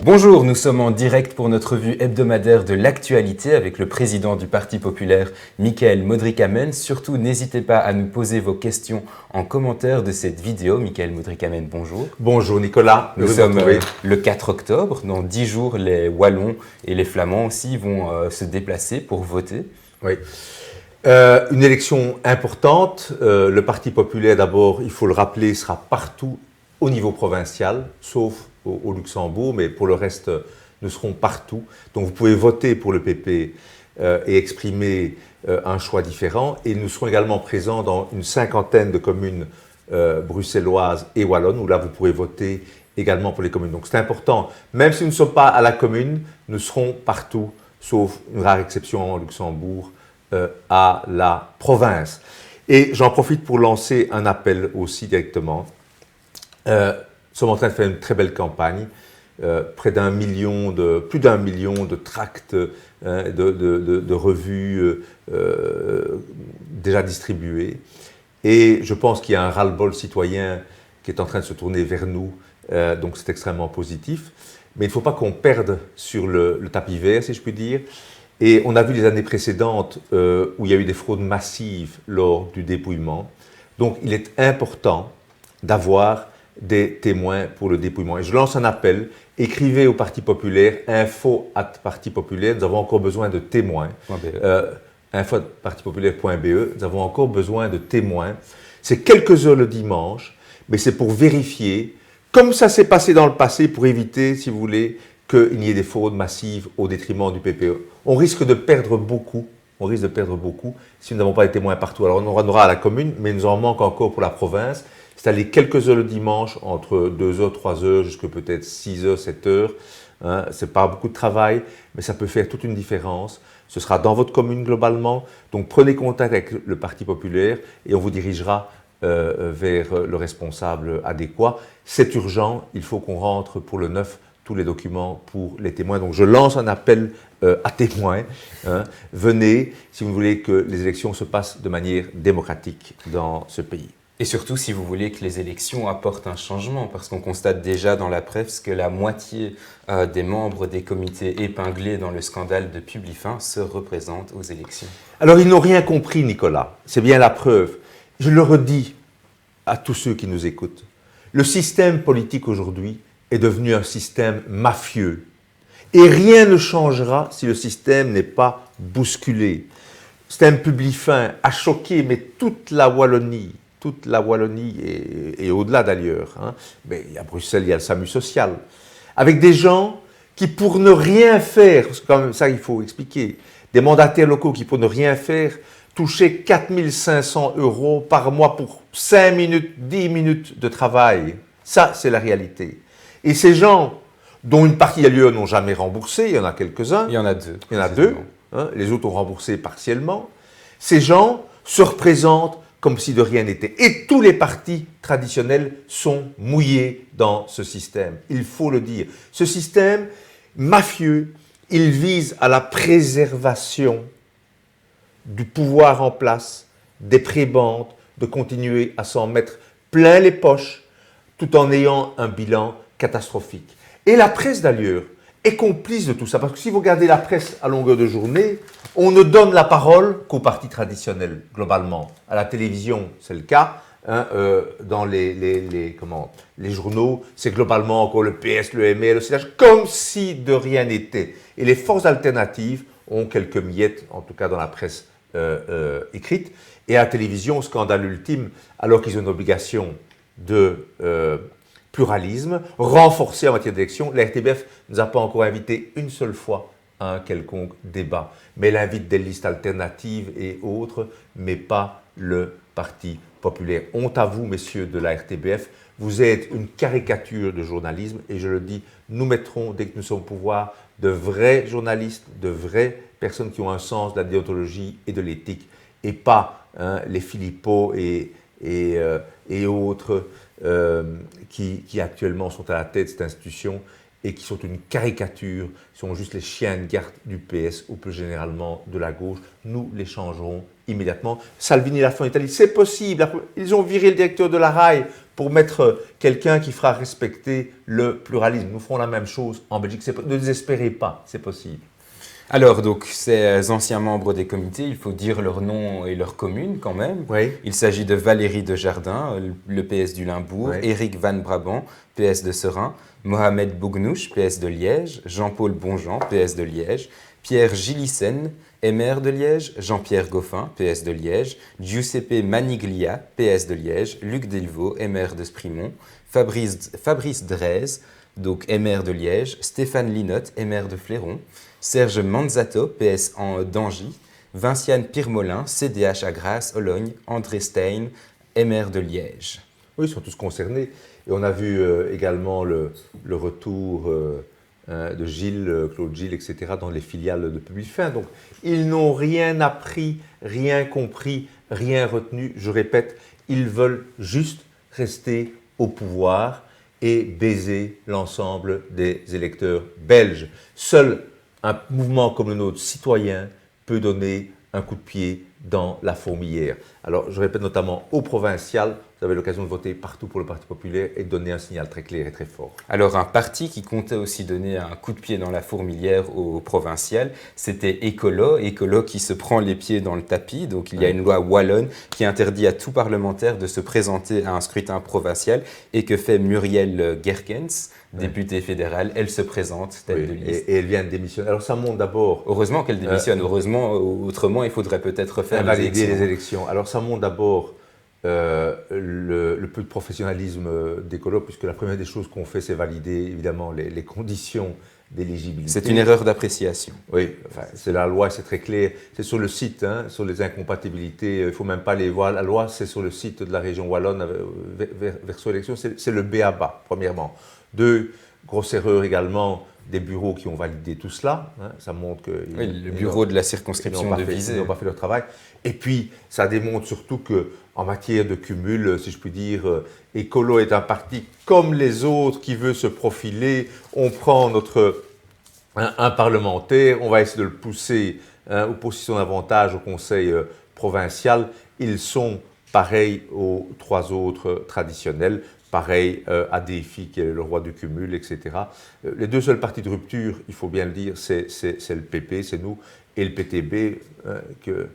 Bonjour, nous sommes en direct pour notre revue hebdomadaire de l'actualité avec le président du Parti populaire, Michael Modrikamen. Surtout, n'hésitez pas à nous poser vos questions en commentaire de cette vidéo. Michael Modrikamen, bonjour. Bonjour Nicolas. Nous sommes le 4 octobre. Dans 10 jours, les Wallons et les Flamands aussi vont se déplacer pour voter. Oui. Une élection importante. Le Parti populaire, d'abord, il faut le rappeler, sera partout au niveau provincial, sauf au Luxembourg, mais pour le reste, nous serons partout. Donc vous pouvez voter pour le PP et exprimer un choix différent. Et nous serons également présents dans une cinquantaine de communes bruxelloises et wallonnes, où là vous pourrez voter également pour les communes. Donc c'est important. Même si nous ne sommes pas à la commune, nous serons partout, sauf une rare exception en Luxembourg, à la province. Et j'en profite pour lancer un appel aussi directement. Nous sommes en train de faire une très belle campagne, plus d'un million de tracts, de revues déjà distribuées. Et je pense qu'il y a un ras-le-bol citoyen qui est en train de se tourner vers nous, donc c'est extrêmement positif. Mais il ne faut pas qu'on perde sur le tapis vert, si je puis dire. Et on a vu les années précédentes où il y a eu des fraudes massives lors du dépouillement. Donc il est important d'avoir des témoins pour le dépouillement. Et je lance un appel, écrivez au Parti populaire, info@Parti populaire, nous avons encore besoin de témoins. info@partipopulaire.be, nous avons encore besoin de témoins. C'est quelques heures le dimanche, mais c'est pour vérifier, comme ça s'est passé dans le passé, pour éviter, si vous voulez, qu'il y ait des fraudes massives au détriment du PPE. On risque de perdre beaucoup si nous n'avons pas les témoins partout. Alors on en aura à la commune, mais il nous en manque encore pour la province. C'est aller quelques heures le dimanche, entre 2h, 3h, jusqu'à peut-être 6h, 7h. Hein. Ce n'est pas beaucoup de travail, mais ça peut faire toute une différence. Ce sera dans votre commune globalement. Donc prenez contact avec le Parti populaire et on vous dirigera vers le responsable adéquat. C'est urgent, il faut qu'on rentre pour le 9 tous les documents pour les témoins. Donc je lance un appel à témoins. Hein. Venez si vous voulez que les élections se passent de manière démocratique dans ce pays. Et surtout si vous voulez que les élections apportent un changement, parce qu'on constate déjà dans la presse que la moitié des membres des comités épinglés dans le scandale de Publifin se représentent aux élections. Alors ils n'ont rien compris, Nicolas. C'est bien la preuve. Je le redis à tous ceux qui nous écoutent. Le système politique aujourd'hui est devenu un système mafieux. Et rien ne changera si le système n'est pas bousculé. Le système Publifin a choqué, mais toute la Wallonie et au-delà d'ailleurs. Hein. Mais à Bruxelles, il y a le SAMU social. Avec des gens qui, pour ne rien faire, c'est quand même ça qu'il faut expliquer, des mandataires locaux qui, pour ne rien faire, touchaient 4 500 € par mois pour 5 minutes, 10 minutes de travail. Ça, c'est la réalité. Et ces gens, dont une partie des lieux n'ont jamais remboursé, il y en a quelques-uns. Il y en a deux. Il y en a deux. Hein, les autres ont remboursé partiellement. Ces gens se représentent comme si de rien n'était. Et tous les partis traditionnels sont mouillés dans ce système. Il faut le dire. Ce système mafieux, il vise à la préservation du pouvoir en place, des prébendes, de continuer à s'en mettre plein les poches, tout en ayant un bilan catastrophique. Et la presse d'ailleurs est complice de tout ça, parce que si vous regardez la presse à longueur de journée, on ne donne la parole qu'aux partis traditionnels, globalement. À la télévision, c'est le cas. Hein, dans les journaux, c'est globalement encore le PS, le MR, le CH, comme si de rien n'était. Et les forces alternatives ont quelques miettes, en tout cas dans la presse écrite. Et à la télévision, scandale ultime, alors qu'ils ont une obligation de pluralisme, renforcée en matière d'élection. La RTBF ne nous a pas encore invité une seule fois à un quelconque débat. Mais elle invite des listes alternatives et autres, mais pas le Parti populaire. Honte à vous, messieurs de la RTBF, vous êtes une caricature de journalisme et je le dis, nous mettrons, dès que nous sommes au pouvoir, de vrais journalistes, de vraies personnes qui ont un sens de la déontologie et de l'éthique et pas les Philippot et autres qui actuellement sont à la tête de cette institution et qui sont une caricature, sont juste les chiens de garde du PS ou plus généralement de la gauche. Nous les changerons immédiatement. Salvini l'a fait en Italie, c'est possible. Ils ont viré le directeur de la RAI pour mettre quelqu'un qui fera respecter le pluralisme. Nous ferons la même chose en Belgique. Ne désespérez pas, c'est possible. Alors, donc, ces anciens membres des comités, il faut dire leur nom et leur commune quand même. Oui. Il s'agit de Valérie Desjardins, le PS du Limbourg, Oui. Éric Van Brabant, PS de Serein, Mohamed Bougnouche, PS de Liège, Jean-Paul Bonjean, PS de Liège, Pierre Gillissen, MR de Liège, Jean-Pierre Goffin, PS de Liège, Giuseppe Maniglia, PS de Liège, Luc Delvaux, MR de Sprimont, Fabrice Drèze, donc MR de Liège, Stéphane Linotte, MR de Fléron, Serge Manzato, PS d'Angy, Vinciane Pirmolin, CDH à Grasse, Ologne, André Stein, MR de Liège. Oui, ils sont tous concernés. Et on a vu également le retour de Gilles, Claude Gilles, etc., dans les filiales de Publifin. Donc, ils n'ont rien appris, rien compris, rien retenu. Je répète, ils veulent juste rester au pouvoir et baiser l'ensemble des électeurs belges. Seul un mouvement comme le nôtre, citoyen, peut donner un coup de pied dans la fourmilière. Alors, je répète notamment au provincial, vous avez l'occasion de voter partout pour le Parti populaire et de donner un signal très clair et très fort. Alors, un parti qui comptait aussi donner un coup de pied dans la fourmilière au provincial, c'était Écolo. Écolo qui se prend les pieds dans le tapis. Donc, il y a une loi wallonne qui interdit à tout parlementaire de se présenter à un scrutin provincial. Et que fait Muriel Gerkens, députée fédérale? Elle se présente tête de liste. Et elle vient de démissionner. Alors, ça montre d'abord... Heureusement qu'elle démissionne. Heureusement, autrement, il faudrait peut-être faire valider les élections. Alors, ça montre d'abord le peu de professionnalisme d'Écolo, puisque la première des choses qu'on fait, c'est valider évidemment les conditions d'éligibilité. C'est une erreur d'appréciation. Oui, enfin, c'est la loi, c'est très clair. C'est sur le site, hein, sur les incompatibilités. Il ne faut même pas les voir. La loi, c'est sur le site de la région wallonne verso élection. C'est le B.A.B.A., premièrement. Deux, grosse erreur également des bureaux qui ont validé tout cela. Hein, ça montre que... Oui, le bureau de la circonscription de Visé. Ils n'ont pas fait leur travail. Et puis, ça démontre surtout qu'en matière de cumul, si je puis dire, Écolo est un parti comme les autres qui veut se profiler. On prend un parlementaire, on va essayer de le pousser aux positions d'avantage au conseil provincial. Ils sont pareils aux trois autres traditionnels. Pareil à Défi, qui est le roi du cumul, etc. Les deux seuls partis de rupture, il faut bien le dire, c'est le PP, c'est nous, et le PTB, que ne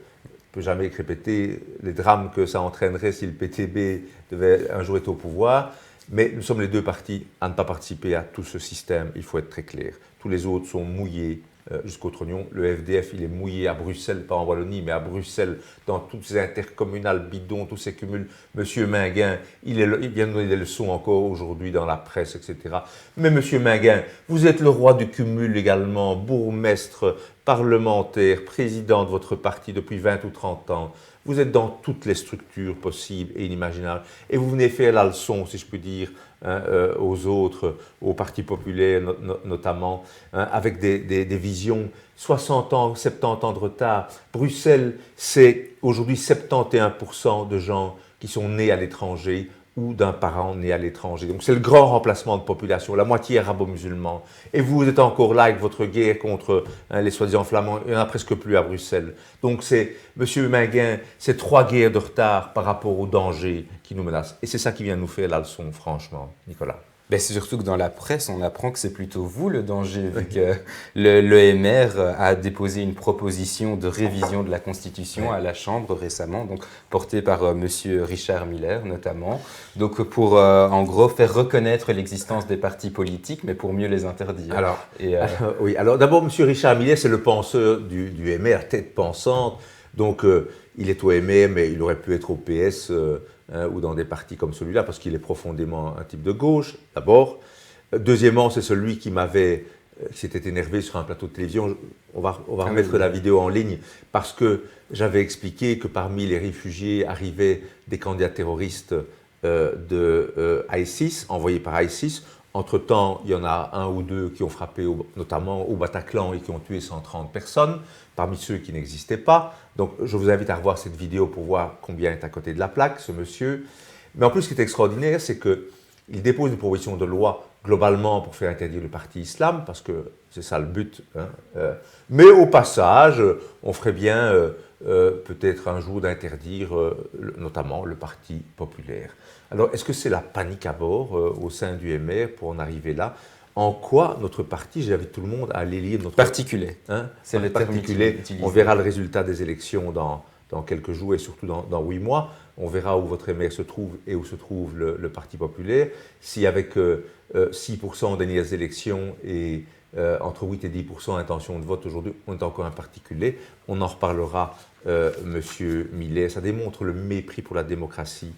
peut jamais répéter les drames que ça entraînerait si le PTB devait un jour être au pouvoir. Mais nous sommes les deux partis à ne pas participer à tout ce système, il faut être très clair. Tous les autres sont mouillés jusqu'au trognon. Le FDF, il est mouillé à Bruxelles, pas en Wallonie, mais à Bruxelles, dans toutes ces intercommunales bidons, tous ces cumuls. Monsieur Minguin, il vient de donner des leçons encore aujourd'hui dans la presse, etc. Mais Monsieur Minguin, vous êtes le roi du cumul également, bourgmestre, parlementaire, président de votre parti depuis 20 ou 30 ans. Vous êtes dans toutes les structures possibles et inimaginables. Et vous venez faire la leçon, si je peux dire, aux autres, au Parti populaire notamment, avec des visions 60 ans, 70 ans de retard. Bruxelles, c'est aujourd'hui 71% de gens qui sont nés à l'étranger ou d'un parent né à l'étranger. Donc c'est le grand remplacement de population, la moitié arabo-musulman. Et vous êtes encore là avec votre guerre contre les soi-disant flamands, il n'y en a presque plus à Bruxelles. Donc c'est, Monsieur Minguin, c'est 3 guerres de retard par rapport aux dangers qui nous menacent. Et c'est ça qui vient nous faire la leçon, franchement, Nicolas. Ben c'est surtout que dans la presse, on apprend que c'est plutôt vous le danger, vu que l'EMR a déposé une proposition de révision de la Constitution à la Chambre récemment, donc portée par Monsieur Richard Miller notamment, donc pour en gros faire reconnaître l'existence des partis politiques, mais pour mieux les interdire. Alors, oui, alors d'abord, Monsieur Richard Miller, c'est le penseur du MR, la tête pensante, donc il est au MR, mais il aurait pu être au PS ou dans des partis comme celui-là, parce qu'il est profondément un type de gauche, d'abord. Deuxièmement, c'est celui qui s'était énervé sur un plateau de télévision. On va remettre la vidéo en ligne, parce que j'avais expliqué que parmi les réfugiés arrivaient des candidats terroristes de ISIS, envoyés par ISIS. Entre-temps, il y en a un ou deux qui ont frappé, notamment au Bataclan, et qui ont tué 130 personnes, parmi ceux qui n'existaient pas. Donc, je vous invite à revoir cette vidéo pour voir combien est à côté de la plaque, ce monsieur. Mais en plus, ce qui est extraordinaire, c'est qu'il dépose une proposition de loi globalement pour faire interdire le parti islam, parce que c'est ça le but. Hein, mais au passage, on ferait bien peut-être un jour d'interdire notamment le Parti populaire. Alors, est-ce que c'est la panique à bord au sein du MR pour en arriver là? En quoi notre parti, j'invite tout le monde à aller lire notre... Particulier, hein, c'est le terme utilisé. On verra le résultat des élections dans quelques jours et surtout dans 8 mois. On verra où votre MR se trouve et où se trouve le Parti populaire. Si avec 6% aux dernières élections et entre 8 et 10% intention de vote aujourd'hui, on est encore un particulier. On en reparlera, Monsieur Millet. Ça démontre le mépris pour la démocratie.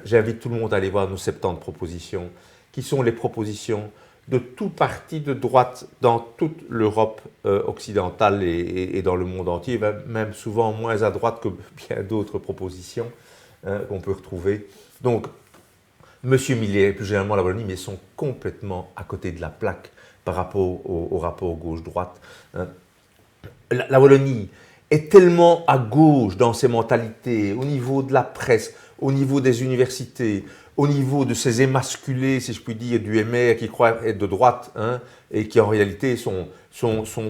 J'invite tout le monde à aller voir nos 70 propositions, qui sont les propositions de tout parti de droite dans toute l'Europe occidentale et dans le monde entier, même souvent moins à droite que bien d'autres propositions qu'on peut retrouver. Donc, M. Millet et plus généralement la Wallonie, mais sont complètement à côté de la plaque par rapport au rapport gauche-droite. La Wallonie est tellement à gauche dans ses mentalités, au niveau de la presse, au niveau des universités, au niveau de ces émasculés, si je puis dire, du MR qui croient être de droite hein, et qui en réalité sont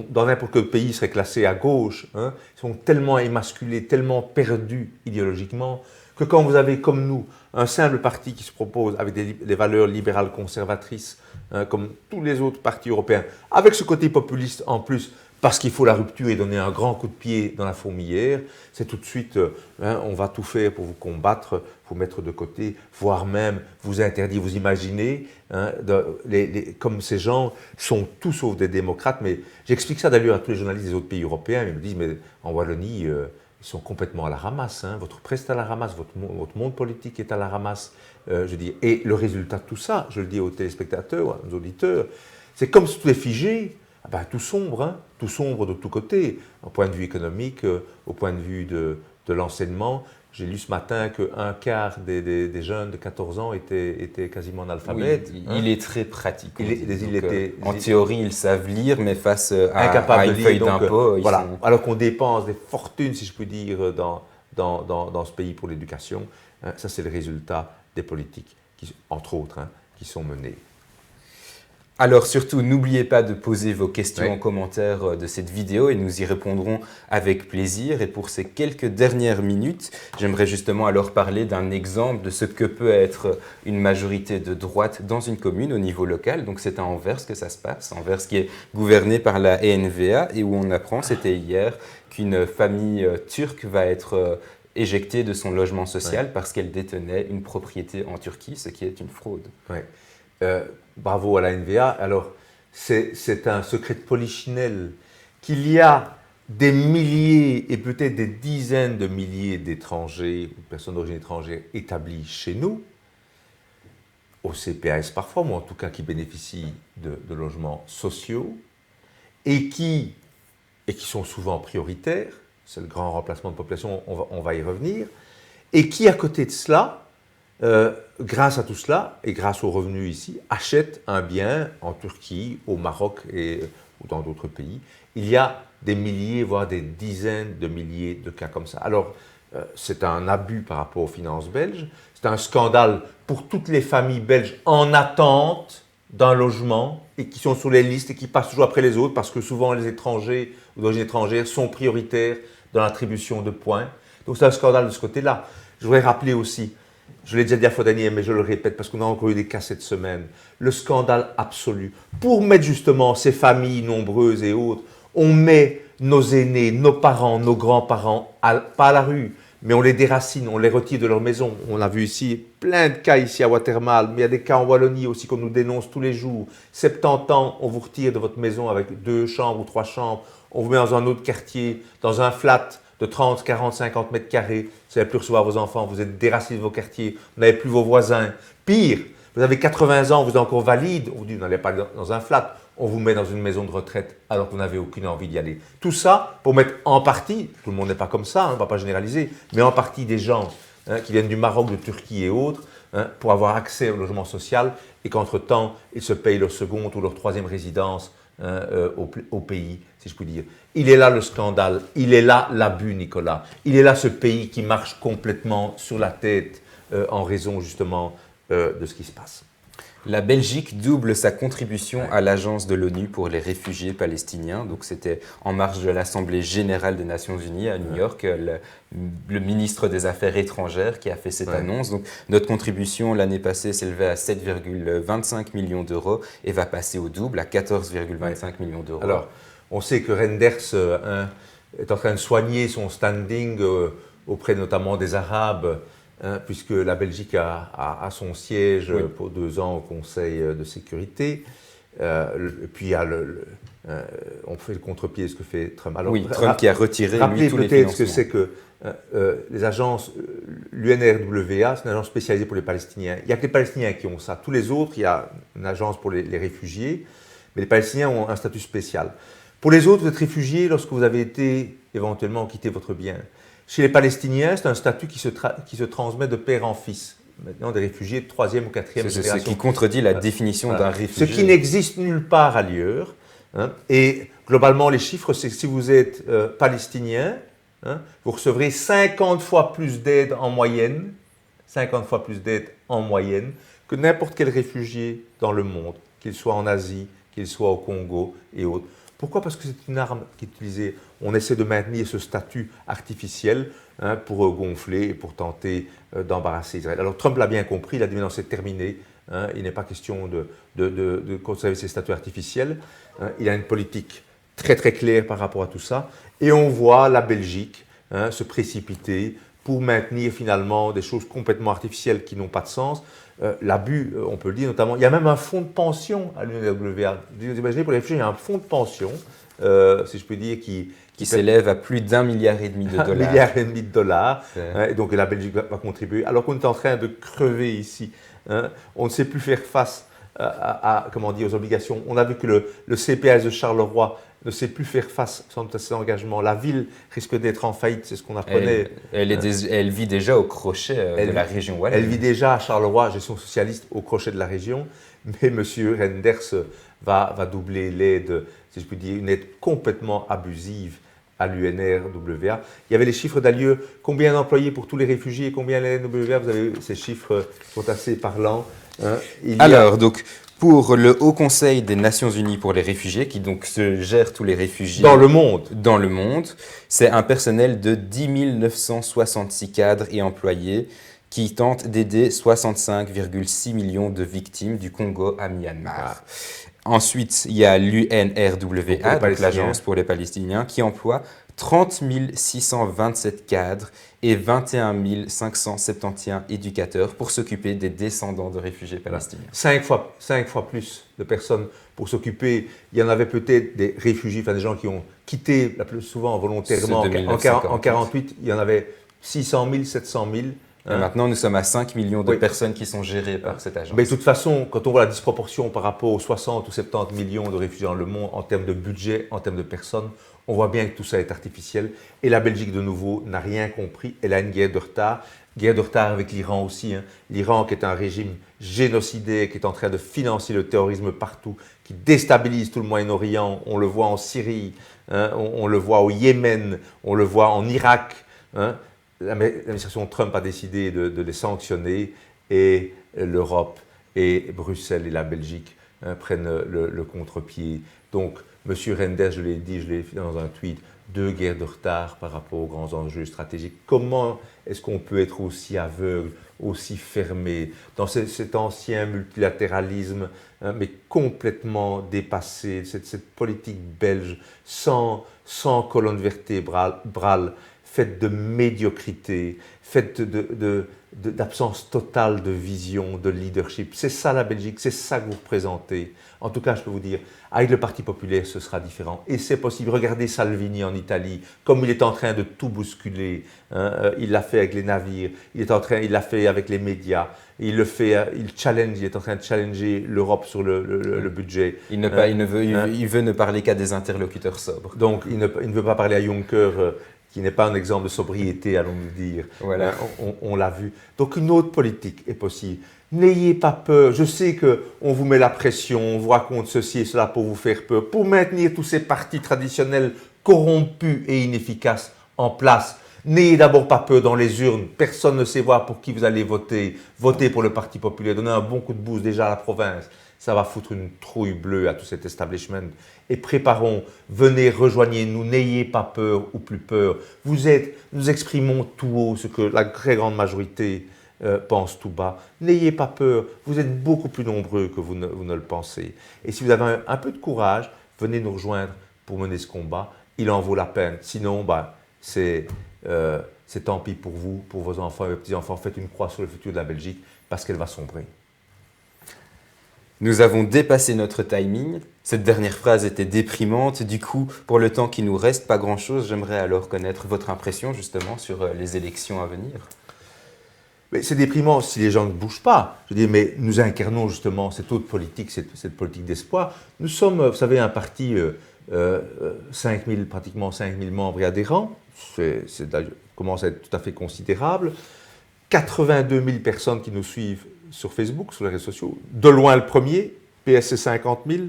dans n'importe quel pays seraient classés à gauche, hein, sont tellement émasculés, tellement perdus idéologiquement, que quand vous avez comme nous un simple parti qui se propose avec des valeurs libérales conservatrices, hein, comme tous les autres partis européens, avec ce côté populiste en plus, parce qu'il faut la rupture et donner un grand coup de pied dans la fourmilière, c'est tout de suite, hein, on va tout faire pour vous combattre, vous mettre de côté, voire même vous interdire, vous imaginez, hein, comme ces gens sont tous sauf des démocrates, mais j'explique ça d'ailleurs à tous les journalistes des autres pays européens, ils me disent, mais en Wallonie, ils sont complètement à la ramasse, hein, votre presse est à la ramasse, votre monde politique est à la ramasse, je dis, et le résultat de tout ça, je le dis aux téléspectateurs, aux auditeurs, c'est comme si tout est figé. Ah ben, tout sombre, hein, tout sombre de tous côtés, au point de vue économique, au point de vue de l'enseignement. J'ai lu ce matin qu'un quart des jeunes de 14 ans étaient quasiment analphabètes. Oui, hein. il est très pratique. En théorie, ils savent lire, mais face à une feuille d'impôt, voilà. Alors qu'on dépense des fortunes, si je puis dire, dans ce pays pour l'éducation, hein, ça c'est le résultat des politiques, entre autres, hein, qui sont menées. Alors surtout, n'oubliez pas de poser vos questions en commentaire de cette vidéo et nous y répondrons avec plaisir. Et pour ces quelques dernières minutes, j'aimerais justement alors parler d'un exemple de ce que peut être une majorité de droite dans une commune au niveau local. Donc c'est à Anvers que ça se passe, Anvers qui est gouverné par la ENVA et où on apprend, c'était hier, qu'une famille turque va être éjectée de son logement social parce qu'elle détenait une propriété en Turquie, ce qui est une fraude. Ouais. Bravo à la NVA. Alors, c'est un secret de polichinelle qu'il y a des milliers et peut-être des dizaines de milliers d'étrangers, de personnes d'origine étrangère établies chez nous, au CPAS parfois, ou en tout cas qui bénéficient de logements sociaux, et qui sont souvent prioritaires, c'est le grand remplacement de population, on va y revenir, et qui, à côté de cela, grâce à tout cela et grâce aux revenus ici, achètent un bien en Turquie, au Maroc ou dans d'autres pays. Il y a des milliers, voire des dizaines de milliers de cas comme ça. Alors, c'est un abus par rapport aux finances belges, c'est un scandale pour toutes les familles belges en attente d'un logement et qui sont sur les listes et qui passent toujours après les autres parce que souvent les étrangers ou d'origine étrangère sont prioritaires dans l'attribution de points. Donc c'est un scandale de ce côté-là. Je voudrais rappeler aussi, je l'ai déjà dit la fois dernière, mais je le répète parce qu'on a encore eu des cas cette semaine, le scandale absolu. Pour mettre justement ces familles nombreuses et autres, on met nos aînés, nos parents, nos grands-parents, pas à la rue, mais on les déracine, on les retire de leur maison. On a vu ici plein de cas ici à Watermal, mais il y a des cas en Wallonie aussi qu'on nous dénonce tous les jours. 70 ans, on vous retire de votre maison avec 2 chambres ou 3 chambres, on vous met dans un autre quartier, dans un flat de 30, 40, 50 mètres carrés, vous ne savez plus recevoir vos enfants, vous êtes déraciné de vos quartiers, vous n'avez plus vos voisins. Pire, vous avez 80 ans, vous êtes encore valide, on vous dit vous n'allez pas dans un flat, on vous met dans une maison de retraite alors que vous n'avez aucune envie d'y aller. Tout ça pour mettre en partie, tout le monde n'est pas comme ça, on ne va pas généraliser, mais en partie des gens qui viennent du Maroc, de Turquie et autres, pour avoir accès au logement social et qu'entre-temps, ils se payent leur seconde ou leur troisième résidence au pays, si je puis dire. Il est là le scandale, il est là l'abus, Nicolas. Il est là ce pays qui marche complètement sur la tête en raison justement de ce qui se passe. La Belgique double sa contribution à l'Agence de l'ONU pour les réfugiés palestiniens. Donc c'était en marge de l'Assemblée générale des Nations unies à New York, le ministre des Affaires étrangères qui a fait cette annonce. Donc notre contribution l'année passée s'élevait à 7,25 millions d'euros et va passer au double à 14,25 millions d'euros. Alors, on sait que Renders est en train de soigner son standing auprès notamment des Arabes, puisque la Belgique a son siège pour 2 ans au Conseil de sécurité. Et puis, on fait le contre-pied de ce que fait Trump. Alors, Trump qui a retiré rappelez tous les peut-être ce que financements. c'est que les agences, l'UNRWA, c'est une agence spécialisée pour les Palestiniens. Il n'y a que les Palestiniens qui ont ça. Tous les autres, il y a une agence pour les réfugiés, mais les Palestiniens ont un statut spécial. Pour les autres, vous êtes réfugiés lorsque vous avez été éventuellement quitté votre bien. Chez les Palestiniens, c'est un statut qui se transmet de père en fils. Maintenant, des réfugiés de 3e ou 4e génération. C'est ce qui contredit la définition d'un réfugié. Ce qui n'existe nulle part ailleurs. Et globalement, les chiffres, c'est que si vous êtes palestinien, vous recevrez 50 fois plus d'aide en moyenne, 50 fois plus d'aide en moyenne que n'importe quel réfugié dans le monde, qu'il soit en Asie, qu'il soit au Congo et autres. Pourquoi? Parce que c'est une arme qui est utilisée. On essaie de maintenir ce statut artificiel pour gonfler et pour tenter d'embarrasser Israël. Alors Trump l'a bien compris, il a dit non, c'est terminé. Il n'est pas question de conserver ces statuts artificiels. Il a une politique très très claire par rapport à tout ça. Et on voit la Belgique se précipiter pour maintenir finalement des choses complètement artificielles qui n'ont pas de sens. L'abus, on peut le dire notamment, il y a même un fonds de pension à l'UNRWA. Vous imaginez, pour les réfugiés, il y a un fonds de pension, si je peux dire, qui s'élève à plus d'1,5 milliard de dollars. 1,5 milliard de dollars. Et donc la Belgique va contribuer. Alors qu'on est en train de crever ici. On ne sait plus faire face comment dire, aux obligations. On a vu que le CPS de Charleroi ne sait plus faire face à ses engagements. La ville risque d'être en faillite, c'est ce qu'on apprenait. Elle vit déjà au crochet de la région wallonne. Elle vit déjà à Charleroi, gestion socialiste, au crochet de la région. Mais M. Renders va doubler l'aide, si je puis dire, une aide complètement abusive à l'UNRWA. Il y avait les chiffres d'Alieu, combien d'employés pour tous les réfugiés et combien à l'UNRWA. Vous avez ces chiffres qui sont assez parlants. Donc, pour le Haut Conseil des Nations Unies pour les réfugiés, qui donc se gère tous les réfugiés dans le monde, c'est un personnel de 10 966 cadres et employés qui tentent d'aider 65,6 millions de victimes du Congo à Myanmar. Ensuite, il y a l'UNRWA, donc l'Agence pour les Palestiniens, qui emploie 30 627 cadres et 21 571 éducateurs pour s'occuper des descendants de réfugiés palestiniens. 5 fois plus de personnes pour s'occuper. Il y en avait peut-être des réfugiés, enfin des gens qui ont quitté la plus souvent volontairement. En 1948, il y en avait 600 000, 700 000. Et maintenant, nous sommes à 5 millions de personnes qui sont gérées par cette agence. Mais de toute façon, quand on voit la disproportion par rapport aux 60 ou 70 millions de réfugiés dans le monde en termes de budget, en termes de personnes, on voit bien que tout ça est artificiel. Et la Belgique, de nouveau, n'a rien compris. Elle a une guerre de retard. Guerre de retard avec l'Iran aussi. L'Iran qui est un régime génocidaire, qui est en train de financer le terrorisme partout, qui déstabilise tout le Moyen-Orient. On le voit en Syrie, on le voit au Yémen, on le voit en Irak. L'administration Trump a décidé de les sanctionner et l'Europe et Bruxelles et la Belgique prennent le contre-pied. Donc, M. Renders, je l'ai dit, je l'ai fait dans un tweet, 2 guerres de retard par rapport aux grands enjeux stratégiques. Comment est-ce qu'on peut être aussi aveugle, aussi fermé dans cet ancien multilatéralisme, mais complètement dépassé, cette politique belge sans colonne vertébrale, faite de médiocrité, faite d'absence totale de vision, de leadership. C'est ça la Belgique, c'est ça que vous représentez. En tout cas, je peux vous dire, avec le Parti populaire, ce sera différent. Et c'est possible. Regardez Salvini en Italie, comme il est en train de tout bousculer. Il l'a fait avec les navires, il l'a fait avec les médias. Il le fait, il est en train de challenger l'Europe sur le budget. Il veut ne parler qu'à des interlocuteurs sobres. Donc, il ne veut pas parler à Juncker, qui n'est pas un exemple de sobriété, allons-nous dire. Voilà. On l'a vu. Donc une autre politique est possible. N'ayez pas peur. Je sais qu'on vous met la pression, on vous raconte ceci et cela pour vous faire peur, pour maintenir tous ces partis traditionnels corrompus et inefficaces en place. N'ayez d'abord pas peur dans les urnes. Personne ne sait voir pour qui vous allez voter. Votez pour le Parti populaire. Donnez un bon coup de boost déjà à la province. Ça va foutre une trouille bleue à tout cet establishment. Et préparons, venez, rejoignez-nous, n'ayez pas peur ou plus peur. Nous exprimons tout haut ce que la très grande majorité pense tout bas. N'ayez pas peur, vous êtes beaucoup plus nombreux que vous ne le pensez. Et si vous avez un peu de courage, venez nous rejoindre pour mener ce combat. Il en vaut la peine. Sinon, c'est tant pis pour vous, pour vos enfants et vos petits-enfants. Faites une croix sur le futur de la Belgique parce qu'elle va sombrer. Nous avons dépassé notre timing. Cette dernière phrase était déprimante. Du coup, pour le temps qui nous reste, pas grand-chose. J'aimerais alors connaître votre impression justement sur les élections à venir. Mais c'est déprimant si les gens ne bougent pas. Je dis, mais nous incarnons justement cette autre politique, cette politique d'espoir. Nous sommes, vous savez, un parti, 5000, pratiquement 5000 membres et adhérents. Commence à être tout à fait considérable. 82 000 personnes qui nous suivent sur Facebook, sur les réseaux sociaux. De loin le premier, PSC 50 000,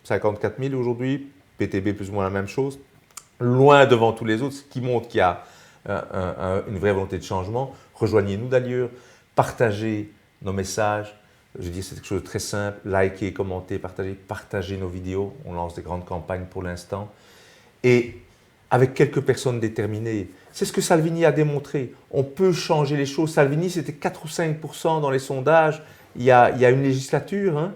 54 000 aujourd'hui, PTB plus ou moins la même chose. Loin devant tous les autres, ce qui montre qu'il y a une vraie volonté de changement. Rejoignez-nous d'ailleurs, partagez nos messages. Je dis c'est quelque chose de très simple. Likez, commentez, partagez nos vidéos. On lance des grandes campagnes pour l'instant. Et avec quelques personnes déterminées, c'est ce que Salvini a démontré. On peut changer les choses. Salvini, c'était 4 ou 5% dans les sondages il y a une législature. Hein.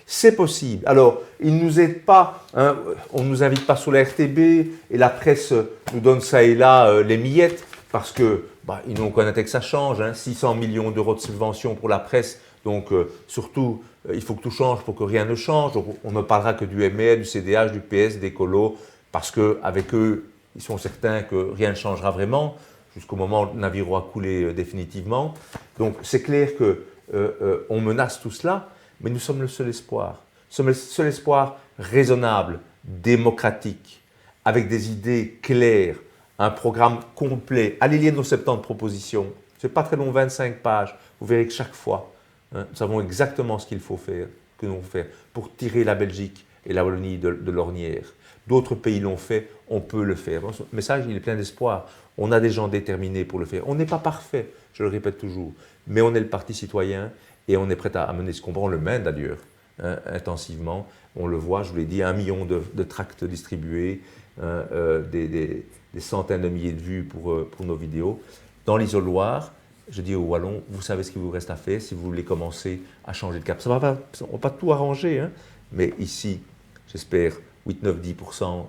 C'est possible. Alors, il ne nous aide pas. Hein. On ne nous invite pas sur la RTB et la presse nous donne ça et là les miettes parce que ils n'ont qu'à noter que ça change. Hein. 600 millions d'euros de subventions pour la presse. Donc, surtout, il faut que tout change pour que rien ne change. Donc, on ne parlera que du MR, du CDH, du PS, des colos, parce qu'avec eux, ils sont certains que rien ne changera vraiment, jusqu'au moment où le navire aura coulé définitivement. Donc, c'est clair qu'on menace tout cela, mais nous sommes le seul espoir. Nous sommes le seul espoir raisonnable, démocratique, avec des idées claires, un programme complet. Allez lire nos 70 propositions. Ce n'est pas très long, 25 pages. Vous verrez que chaque fois, nous savons exactement ce qu'il faut faire, que nous devons faire pour tirer la Belgique et la Wallonie de l'ornière. D'autres pays l'ont fait, on peut le faire. Ce message, il est plein d'espoir. On a des gens déterminés pour le faire. On n'est pas parfait, je le répète toujours, mais on est le parti citoyen et on est prêt à mener ce combat. On le mène d'ailleurs intensivement. On le voit, je vous l'ai dit, 1 million de tracts distribués, des centaines de milliers de vues pour nos vidéos. Dans l'isoloir, je dis aux Wallons, vous savez ce qu'il vous reste à faire si vous voulez commencer à changer de cap. Ça ne va pas tout arranger, hein, mais ici, j'espère 8, 9, 10%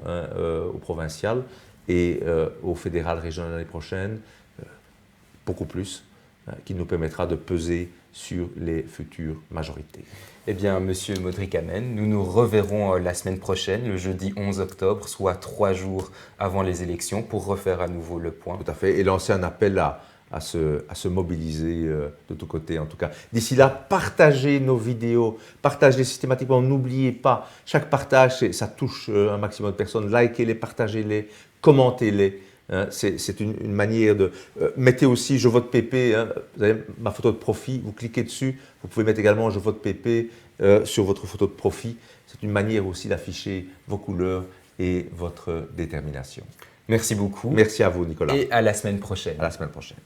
au provincial et au fédéral régional l'année prochaine, beaucoup plus, qui nous permettra de peser sur les futures majorités. Eh bien, Monsieur Modric Amen, nous nous reverrons la semaine prochaine, le jeudi 11 octobre, soit 3 jours avant les élections, pour refaire à nouveau le point. Tout à fait, et lancer un appel à se mobiliser de tous côtés en tout cas. D'ici là, partagez nos vidéos, partagez systématiquement, n'oubliez pas, chaque partage, ça touche un maximum de personnes, likez-les, partagez-les, commentez-les. Hein, c'est une manière de... mettez aussi « Je vote PP hein, », vous avez ma photo de profil, vous cliquez dessus, vous pouvez mettre également « Je vote PP » sur votre photo de profil. C'est une manière aussi d'afficher vos couleurs et votre détermination. Merci beaucoup. Merci à vous, Nicolas. Et à la semaine prochaine. À la semaine prochaine.